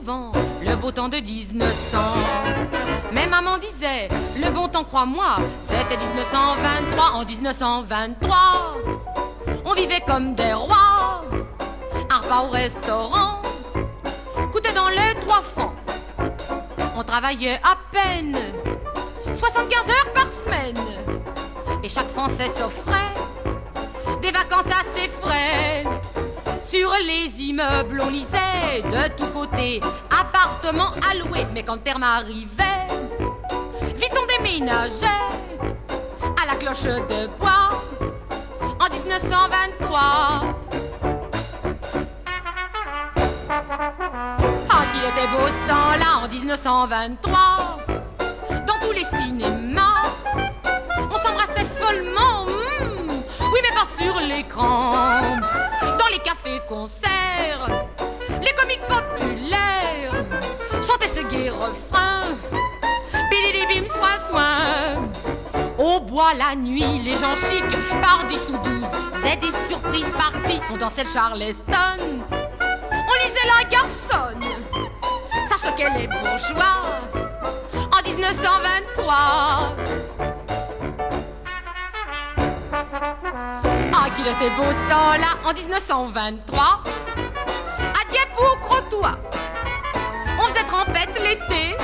souvent le beau temps de 1900. Mais maman disait, le bon temps, crois-moi, c'était 1923. En 1923, on vivait comme des rois. Un repas au restaurant coûtait dans les 3 francs. On travaillait à peine 75 heures par semaine. Et chaque Français s'offrait des vacances assez frais. Sur les immeubles, on lisait de tous côtés appartements à louer. Mais quand le terme arrivait, vite on déménageait à la cloche de bois en 1923. Ah, qu'il était beau ce temps-là en 1923. Dans tous les cinémas, on s'embrassait follement. Oui, mais pas sur l'écran. Dans les cafés-concerts, les comiques populaires chantaient ce gai refrain. Bididibim, soin. Au bois la nuit, les gens chics, par 10 ou 12, faisaient des surprises parties. On dansait le Charleston, on lisait la garçonne. Ça choquait les bourgeois en 1923. Ah, qu'il était beau ce temps-là en 1923. À Dieppe ou au Crotoy, on faisait trempette l'été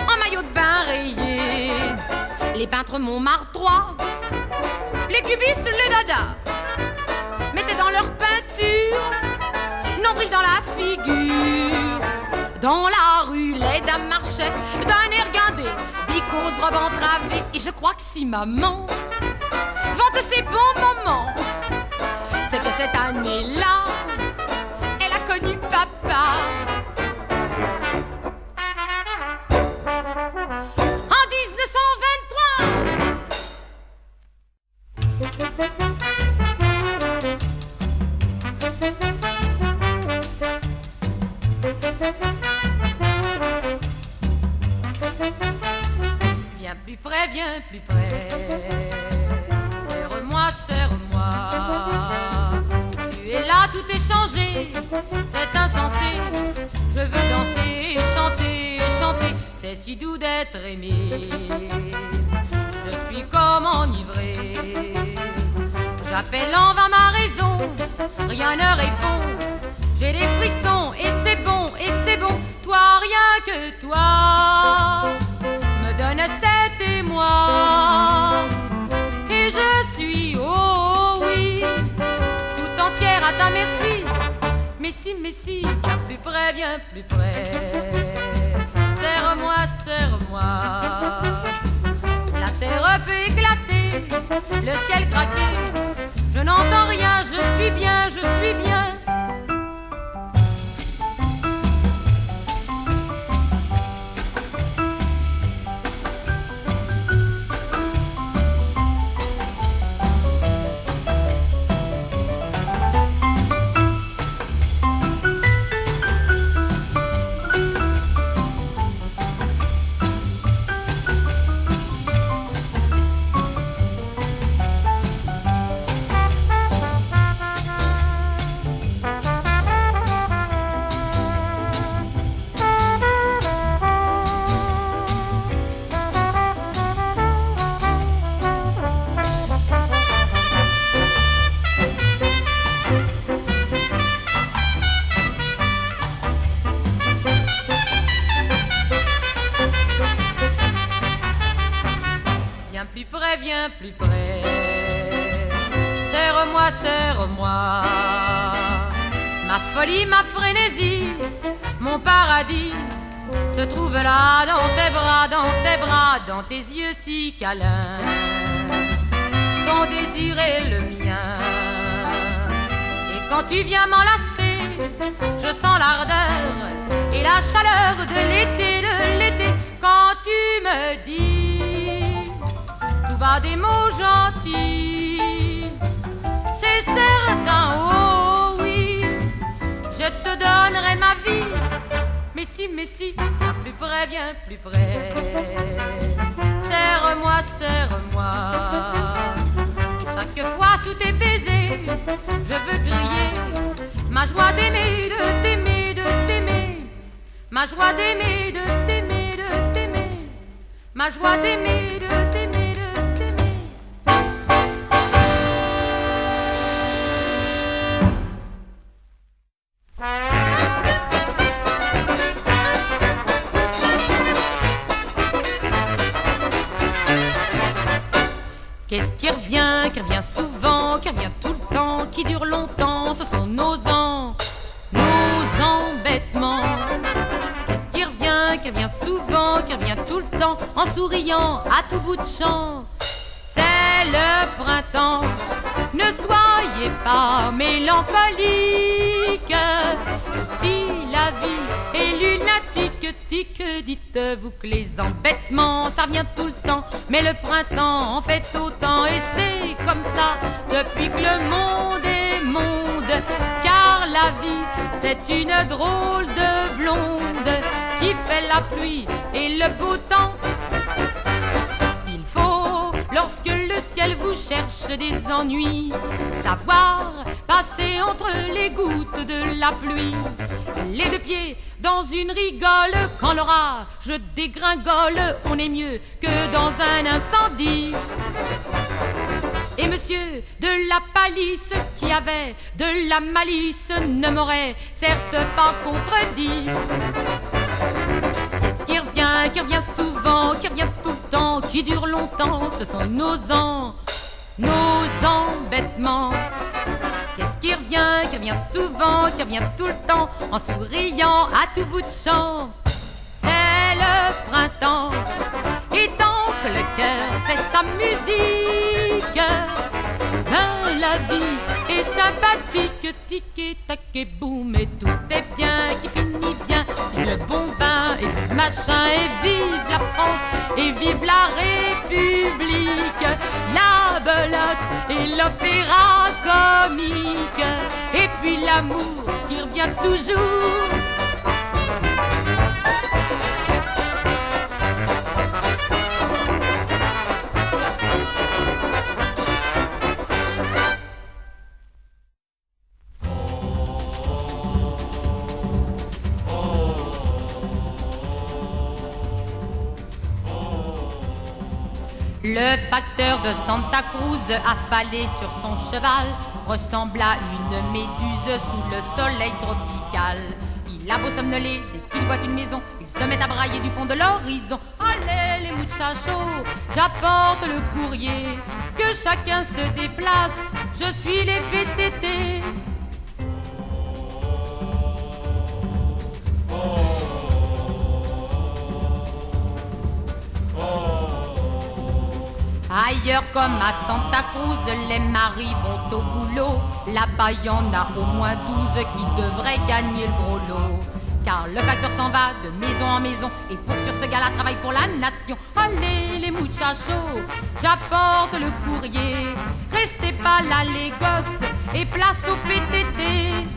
en maillot de bain rayé. Les peintres Montmartrois, les cubistes, les dadas mettaient dans leur peinture nombril dans la figure. Dans la rue, les dames marchaient d'un air guindé, bicose, robe entravée. Et je crois que si maman vante ces bons moments, c'est que cette année-là, elle a connu papa. En 1923. Viens plus près, serre-moi, serre-moi. Tu es là, tout est changé, c'est insensé. Je veux danser, chanter, chanter, c'est si doux d'être aimé. Je suis comme enivré, j'appelle en vain ma raison, rien ne répond. J'ai des frissons et c'est bon, toi, rien que toi me donne cet émoi. Et je suis, oh oui, tout entière à ta merci. Mais si, viens plus près. Serre-moi, serre-moi. La terre peut éclater, le ciel craquer. Je n'entends rien, je suis bien. Viens plus près, serre-moi, serre-moi. Ma folie, ma frénésie, mon paradis se trouve là dans tes bras, dans tes yeux si câlins. Ton désir est le mien. Et quand tu viens m'enlacer, je sens l'ardeur et la chaleur de l'été, quand tu me dis bas des mots gentils, c'est certain, oh oui, je te donnerai ma vie. Mais si, viens plus près. Serre-moi, serre-moi. Chaque fois sous tes baisers, je veux griller ma joie d'aimer, de t'aimer, de t'aimer. Ma joie d'aimer, de t'aimer, de t'aimer. Ma joie d'aimer, de t'aimer, de t'aimer. Qu'est-ce qui revient souvent, qui revient tout le temps, qui dure longtemps, ce sont nos embêtements. Qu'est-ce qui revient souvent, qui revient tout le temps, en souriant à tout bout de champ. C'est le printemps, ne soyez pas mélancolique. Si la vie est lunatique, tic, dites-vous que les embêtements, ça revient tout le temps. Mais le printemps en fait autant, et c'est comme ça depuis que le monde est monde. Car la vie, c'est une drôle de blonde qui fait la pluie et le beau temps. Il faut, lorsque le ciel vous cherche des ennuis, savoir passer entre les gouttes de la pluie. Les deux pieds dans une rigole, quand l'orage dégringole, on est mieux que dans un incendie. Et monsieur de la palisse qui avait de la malice ne m'aurait certes pas contredit. Qu'est-ce qui revient souvent, qui revient tout le temps, qui dure longtemps, ce sont nos embêtements. Qu'est-ce qui revient souvent, qui revient tout le temps, en souriant à tout bout de champ. C'est le printemps, et tant que le cœur fait sa musique, ben la vie est sympathique, tic et tac et boum, et tout est bien, qui finit bien. Vive le bon vin, et vive machin, et vive la France, et vive la République, la belote et l'opéra comique, et puis l'amour qui revient toujours. Le facteur de Santa Cruz, affalé sur son cheval, ressemble à une méduse sous le soleil tropical. Il a beau somnoler, dès qu'il voit une maison, il se met à brailler du fond de l'horizon. Allez les muchachos, j'apporte le courrier, que chacun se déplace, je suis les VTT. Ailleurs comme à Santa Cruz, les maris vont au boulot. Là-bas, y en a au moins 12 qui devraient gagner le gros lot. Car le facteur s'en va de maison en maison, et pour sur ce gars-là travaille pour la nation. Allez les muchachos, j'apporte le courrier. Restez pas là les gosses, et place au PTT.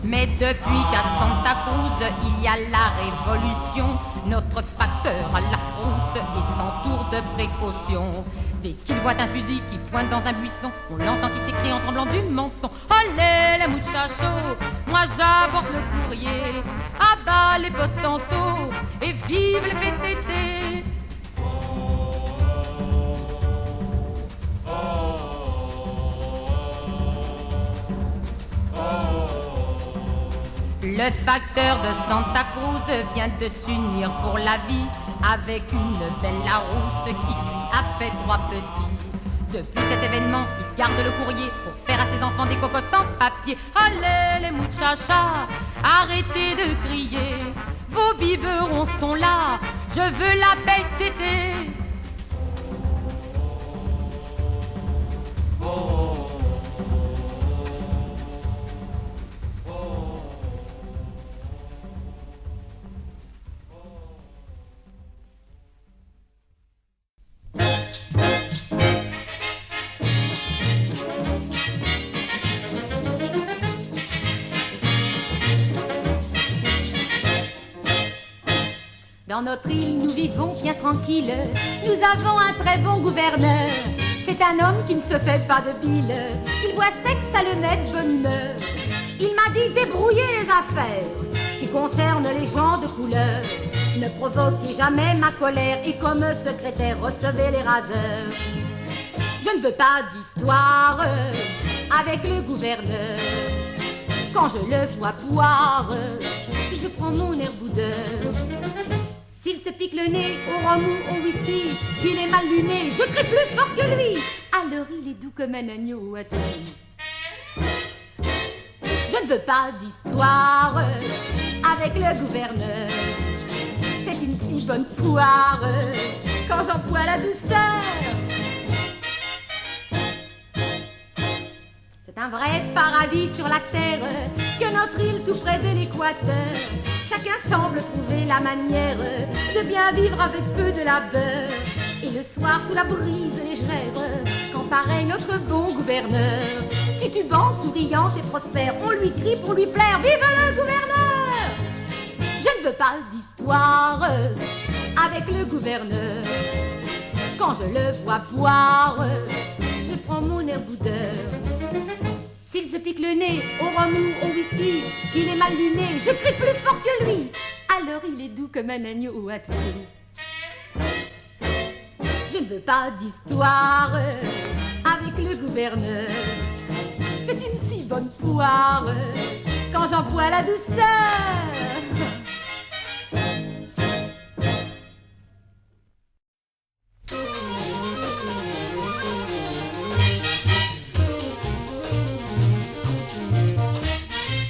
Mais depuis qu'à Santa Cruz il y a la révolution, notre facteur a la frousse et s'entoure de précaution. Dès qu'il voit un fusil qui pointe dans un buisson, on l'entend qui s'écrie en tremblant du menton. Allez les muchachos, moi j'apporte le courrier. À bas les potentos et vive le PTT. Le facteur de Santa Cruz vient de s'unir pour la vie avec une belle Larousse qui lui a fait 3 petits. Depuis cet événement, il garde le courrier pour faire à ses enfants des cocottes en papier. Allez les muchachas, arrêtez de crier, vos biberons sont là, je veux la PTT. Dans Dans notre île, nous vivons bien tranquilles. Nous avons un très bon gouverneur. C'est un homme qui ne se fait pas de bile. Il boit sec, ça le met de bonne humeur. Il m'a dit débrouiller les affaires qui concernent les gens de couleur. Ne provoquez jamais ma colère et comme secrétaire recevez les raseurs. Je ne veux pas d'histoire avec le gouverneur. Quand je le vois boire, je prends mon air boudeur. S'il se pique le nez au rhum ou au whisky, qu'il est mal luné, je crie plus fort que lui. Alors il est doux comme un agneau à tout. Je ne veux pas d'histoire avec le gouverneur. C'est une si bonne poire quand j'en bois la douceur. C'est un vrai paradis sur la terre que notre île tout près de l'équateur. Chacun semble trouver la manière de bien vivre avec peu de labeur. Et le soir sous la brise légère, quand paraît notre bon gouverneur, titubant, souriant et prospère, on lui crie pour lui plaire, vive le gouverneur! Je ne veux pas d'histoire avec le gouverneur. Quand je le vois boire, je prends mon air boudeur. S'il se pique le nez au rhum ou au whisky, qu'il est mal luné, je crie plus fort que lui. Alors il est doux comme un agneau à tout. Je ne veux pas d'histoire avec le gouverneur. C'est une si bonne poire quand j'en bois la douceur.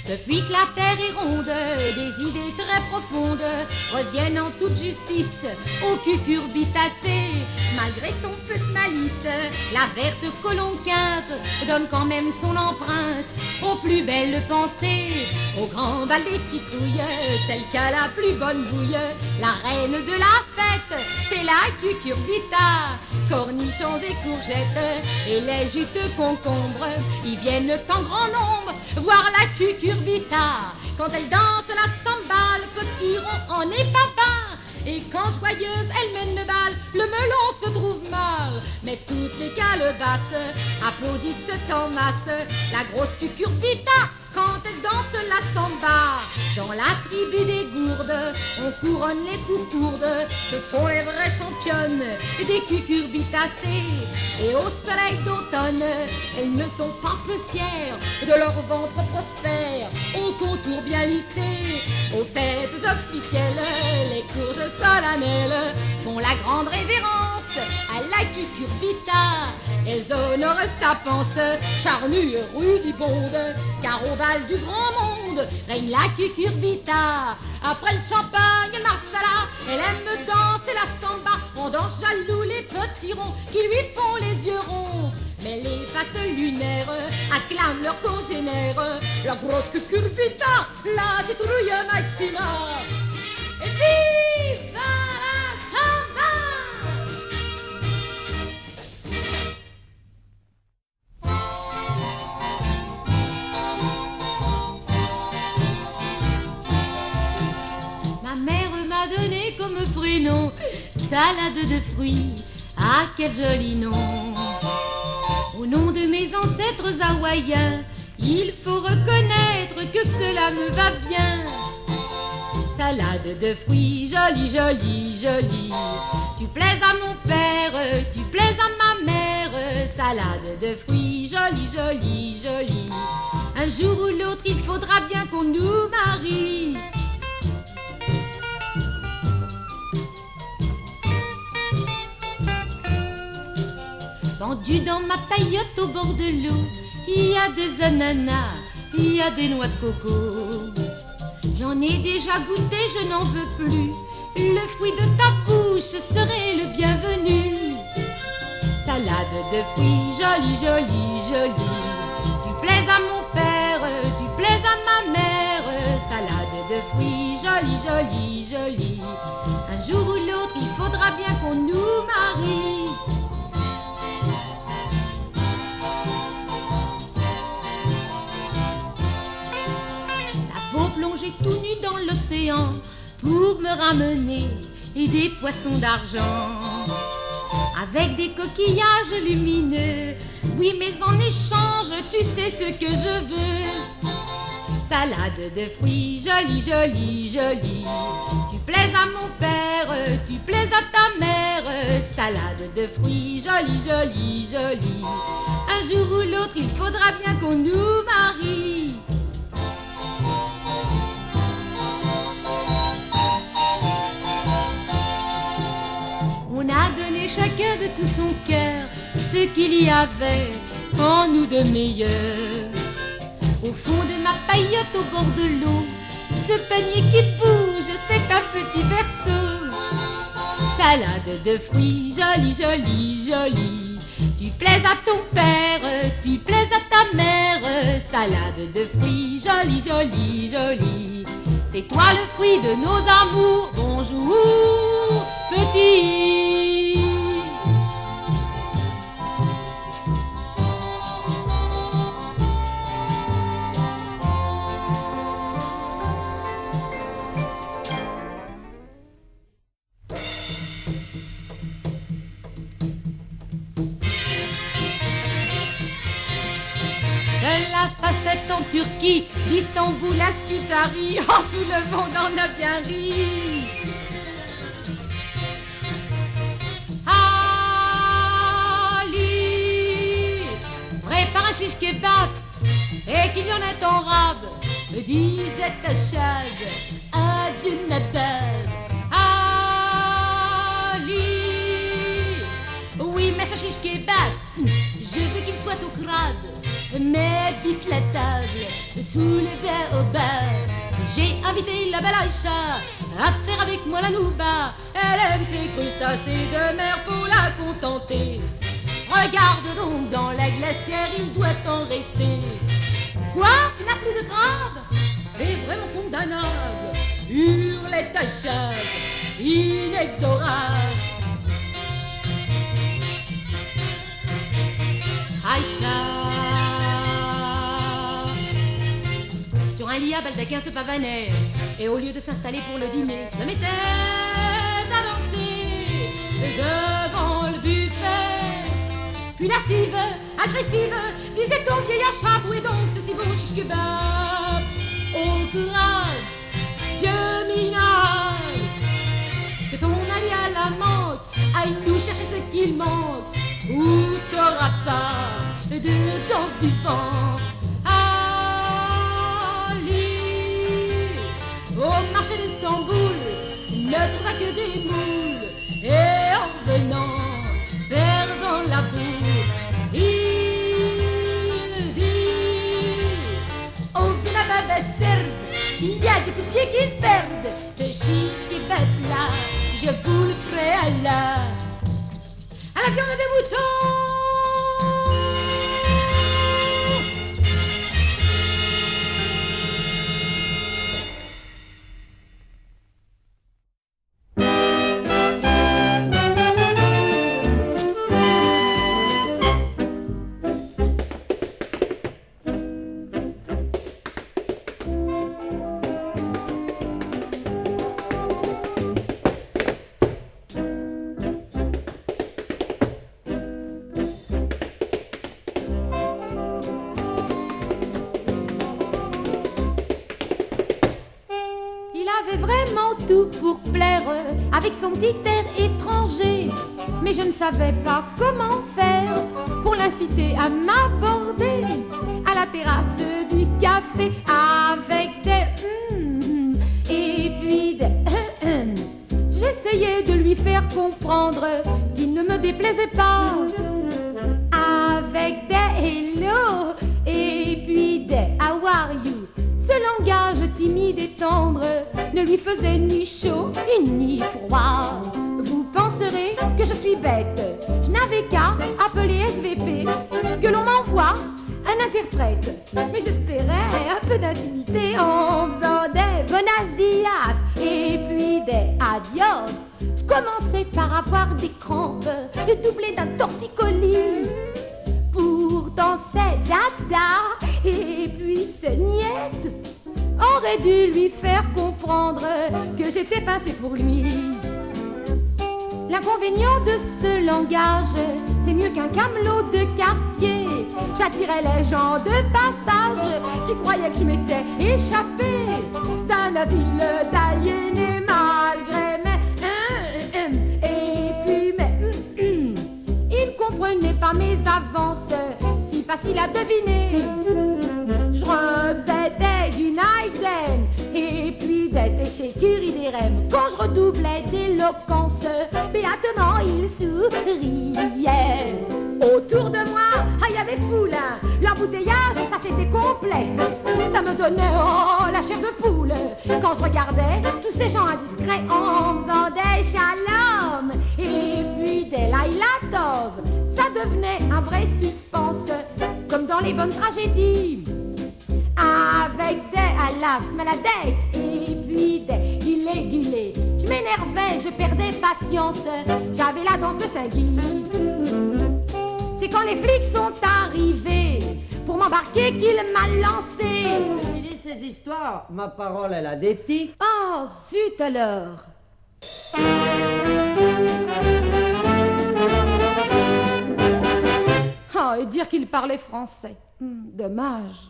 Depuis que la terre est ronde, des idées très profondes reviennent en toute justice au cucurbitacé. Malgré son peu de malice, la verte colonquinte donne quand même son empreinte aux plus belles pensées. Au grand bal des citrouilles, celle qui a la plus bonne bouille, la reine de la fête, c'est la cucurbita. Cornichons et courgettes et les jutes concombres, ils viennent en grand nombre voir la cucurbita. Quand elle danse la samba, le potiron en est papa. Et quand joyeuse elle mène le bal, le melon se trouve mal. Mais toutes les calebasses applaudissent en masse la grosse cucurbita quand elle danse la samba. Dans la tribu des gourdes, on couronne les coucourdes. Ce sont les vraies championnes des cucurbitacées. Et au soleil d'automne, elles ne sont pas peu fières de leur ventre prospère, au contour bien lissé. Aux fêtes officielles, les courges solennelles font la grande révérence à la cucurbita. Elles honorent sa panse, charnue et rubibonde, car au bal du grand monde règne la cucurbita. Après le champagne et le marsala, elle aime danser la samba, rendant jaloux les petits ronds qui lui font les yeux ronds. Mais les faces lunaires acclament leurs congénères, la grosse cucurbita, la citrouille maxima. Et vive la samba! Ma mère m'a donné comme prénom salade de fruits. Ah, quel joli nom! Au nom de mes ancêtres hawaïens, il faut reconnaître que cela me va bien. Salade de fruits, jolie, jolie, jolie. Tu plais à mon père, tu plais à ma mère. Salade de fruits, jolie, jolie, jolie. Un jour ou l'autre, il faudra bien qu'on nous marie. Pendu dans ma paillote au bord de l'eau, il y a des ananas, il y a des noix de coco. J'en ai déjà goûté, je n'en veux plus. Le fruit de ta bouche serait le bienvenu. Salade de fruits, jolie, jolie, jolie. Tu plais à mon père, tu plais à ma mère. Salade de fruits, jolie, jolie, jolie. Un jour ou l'autre, il faudra bien qu'on nous marie. T'as beau plonger tout nu dans l'océan pour me ramener, et des poissons d'argent avec des coquillages lumineux. Oui, mais en échange, tu sais ce que je veux. Salade de fruits, jolie, jolie, jolie. Tu plais à mon père, tu plais à ta mère. Salade de fruits, jolie, jolie, jolie. Un jour ou l'autre, il faudra bien qu'on nous marie. On a donné chacun de tout son cœur ce qu'il y avait en nous de meilleur. Au fond de ma paillote au bord de l'eau, ce panier qui bouge, c'est un petit berceau. Salade de fruits, jolie, jolie, jolie. Tu plais à ton père, tu plais à ta mère. Salade de fruits, jolie, jolie, jolie. C'est toi le fruit de nos amours. Bonjour, petit. En Turquie, d'Istanbul à Scutari, oh, tout le monde en a bien ri. Ali, prépare un shish kebab et qu'il y en ait en rab, disait Tachad, adieu Nadab. Ali, oui, mais ce shish kebab, je veux qu'il soit au crade. Mais vite la table, sous les verres au bar. J'ai invité la belle Aïcha à faire avec moi la nouba. Elle aime ses crustacés de mer, faut la contenter. Regarde donc dans la glacière, il doit en rester. Quoi, tu n'as plus de crabe? C'est vraiment condamnable, hurlait Aïcha, inexorable. Aïcha. Sur un lit à baldaquin se pavanait, et au lieu de s'installer pour le dîner, se mettait à danser devant le buffet. Puis lascive, agressive, disait-on, vieille achat, où est donc ce si bon shish kebab? Au crâne, vieux minage, que ton ami à la menthe aille nous chercher ce qu'il manque, ou t'auras pas de danse du vent. Au marché d'Istanbul, il ne trouva que des moules. Et en venant, perdant la boule, il dit: on vient à Baba Serbe, il y a des coups de pied qui se perdent. Ce shish kebab là, je vous le ferai à la viande de mouton. Avec son petit air étranger, mais je ne savais pas comment faire pour l'inciter à m'aborder à la terrasse du café avec des et puis des j'essayais de lui faire comprendre qu'il ne me déplaisait pas avec des hello et puis des how are you. Ce langage timide et tendre ne lui faisait ni chaud ni froid. Vous penserez que je suis bête, je n'avais qu'à appeler SVP, que l'on m'envoie un interprète. Mais j'espérais un peu d'intimité en faisant des buenos dias et puis des adios. Je commençais par avoir des crampes, doublées d'un torticolis. Pourtant c'est dada et puis c'est niette. Aurait dû lui faire comprendre que j'étais pincée pour lui. L'inconvénient de ce langage, c'est mieux qu'un camelot de quartier. J'attirais les gens de passage qui croyaient que je m'étais échappée d'un asile d'aliénés malgré et puis ils comprenaient pas mes avances si faciles à deviner. Je refaisais des United et puis des Shekiri des Rem. Quand je redoublais d'éloquence, béatement ils souriaient. Autour de moi, il y avait foule. L'embouteillage, ça c'était complet. Ça me donnait la chair de poule quand je regardais tous ces gens indiscrets en faisant des shalom et puis des lailatov. Ça devenait un vrai suspense, comme dans les bonnes tragédies. Avec des alas maladette et puis des guillet. Je m'énervais, je perdais patience. J'avais la danse de Saint-Guy. C'est quand les flics sont arrivés pour m'embarquer qu'il m'a lancé. Tu dis ces histoires, ma parole elle a des tics. Oh, zut alors. Oh, et dire qu'il parlait français. Dommage.